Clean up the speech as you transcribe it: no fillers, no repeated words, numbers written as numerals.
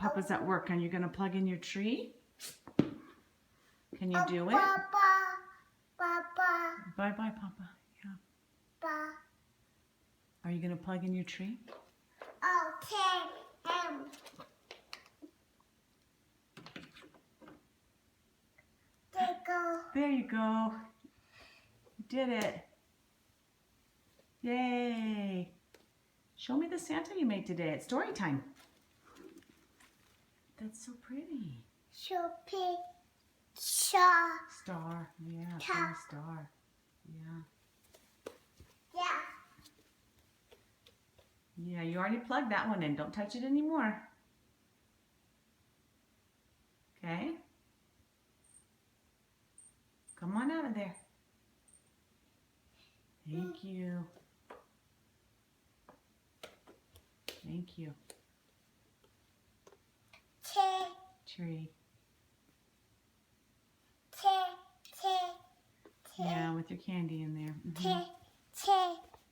Papa's at work. Are you going to plug in your tree? Can you do it? Papa. Bye-bye, Papa. Yeah. Papa. Are you going to plug in your tree? Okay. There you go. There you go. You did it. Yay. Show me the Santa you made today. It's story time. That's so pretty. Shopping. Star. Star. Yeah, Star. pretty star. Yeah. Yeah. Yeah, you already plugged that one in. Don't touch it anymore. Okay? Come on out of there. Thank you. Thank you. Tree. Yeah, with your candy in there. Mhm.